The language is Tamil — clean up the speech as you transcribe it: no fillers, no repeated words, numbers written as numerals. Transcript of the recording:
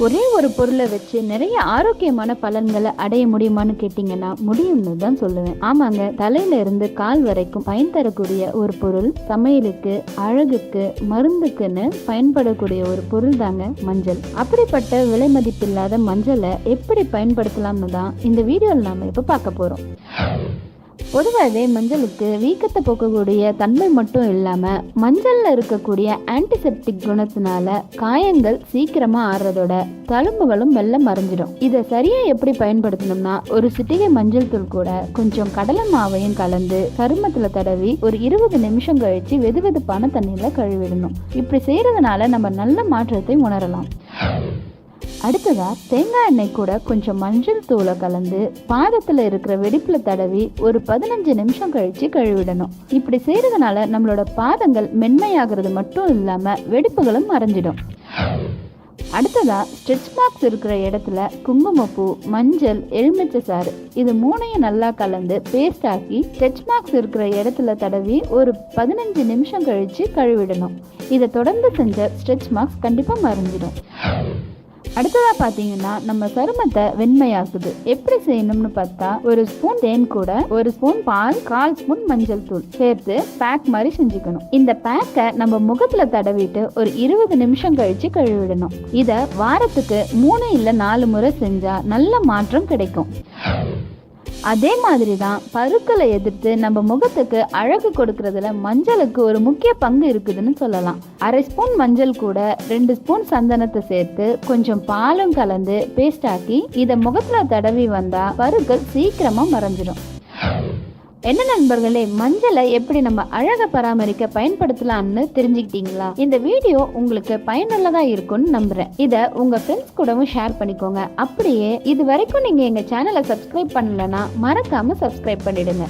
ஒரே ஒரு பொருளை வச்சு நிறைய ஆரோக்கியமான பலன்களை அடைய முடியுமான்னு கேட்டீங்கன்னா முடியும்னு தான் சொல்லுவேன். ஆமாங்க, தலையில இருந்து கால் வரைக்கும் பயன் தரக்கூடிய ஒரு பொருள், சமையலுக்கு, அழகுக்கு, மருந்துக்குன்னு பயன்படக்கூடிய ஒரு பொருள் தாங்க மஞ்சள். அப்படிப்பட்ட விலை மதிப்பில்லாத மஞ்சளை எப்படி பயன்படுத்தலாம்னு தான் இந்த வீடியோவில் நாம இப்ப பார்க்க போறோம். பொதுவாகவே மஞ்சளுக்கு வீக்கத்தை போக்கக்கூடிய தன்மை மட்டும் இல்லாமல் மஞ்சளில் இருக்கக்கூடிய ஆன்டிசெப்டிக் குணத்தினால காயங்கள் சீக்கிரமாக ஆறுறதோட தழும்புகளும் மெல்ல மறைஞ்சிடும். இதை சரியாக எப்படி பயன்படுத்தணும்னா, ஒரு சிட்டிகை மஞ்சள் தூள் கூட கொஞ்சம் கடலை மாவையும் கலந்து சருமத்தில் தடவி ஒரு 20 நிமிஷம் கழித்து வெதுவெதுப்பான தண்ணியில் கழுவிடணும். இப்படி செய்கிறதுனால நம்ம நல்ல மாற்றத்தை உணரலாம். அடுத்ததா தேங்காய் எண்ணெய் கூட கொஞ்சம் மஞ்சள் தூளை கலந்து பாதத்துல இருக்கிற வெடிப்புல தடவி ஒரு 15 நிமிஷம் கழிச்சு கழுவிடணும். இப்படி செய்யறதுனால நம்மளோட பாதங்கள் மென்மையாகிறது மட்டும் இல்லாம வெடிப்புகளும் மறைஞ்சிடும். அடுத்ததா ஸ்ட்ரெச் மார்க்ஸ் இருக்கிற இடத்துல குங்குமப்பூ, மஞ்சள், எலுமிச்சை சாறு இது மூணையும் நல்லா கலந்து பேஸ்ட் ஆக்கி ஸ்ட்ரெச் மார்க்ஸ் இருக்கிற இடத்துல தடவி ஒரு 15 நிமிஷம் கழிச்சு கழுவிடணும். இதை தொடர்ந்து செஞ்ச ஸ்ட்ரெச் மார்க்ஸ் கண்டிப்பா மறைஞ்சிடும். அடுத்ததா பாத்தீங்கன்னா நம்ம சருமத்தை வெண்மையாக்குது. எப்படி செய்யணும்னு பார்த்தா, ஒரு ஸ்பூன் தேன் கூட ஒரு ஸ்பூன் பால், 1/4 ஸ்பூன் மஞ்சள் தூள் சேர்த்து பேக் மாதிரி செஞ்சுக்கணும். இந்த பேக்கை நம்ம முகத்துல தடவிட்டு ஒரு 20 நிமிஷம் கழிச்சு கழுவிடணும். இத வாரத்துக்கு 3 இல்ல 4 முறை செஞ்சா நல்ல மாற்றம் கிடைக்கும். அதே மாதிரி தான் பருக்களை எதிர்த்து நம்ம முகத்துக்கு அழகு கொடுக்கறதுல மஞ்சளுக்கு ஒரு முக்கிய பங்கு இருக்குதுன்னு சொல்லலாம். 1/2 ஸ்பூன் மஞ்சள் கூட 2 ஸ்பூன் சந்தனத்தை சேர்த்து கொஞ்சம் பாலும் கலந்து பேஸ்ட் ஆக்கி இதை முகத்துல தடவி வந்தா பருக்கள் சீக்கிரமா மறைஞ்சிடும். என்ன நண்பர்களே, மஞ்சளை எப்படி நம்ம அழகை பராமரிக்க பயன்படுத்தலாம்னு தெரிஞ்சுக்கிட்டீங்களா? இந்த வீடியோ உங்களுக்கு பயனுள்ளதா இருக்கும்னு நம்புறேன். இதை உங்க ஃப்ரெண்ட்ஸ் கூடவும் ஷேர் பண்ணிக்கோங்க. அப்படியே இது வரைக்கும் நீங்க எங்க சேனலை சப்ஸ்கிரைப் பண்ணலன்னா மறக்காம சப்ஸ்கிரைப் பண்ணிடுங்க.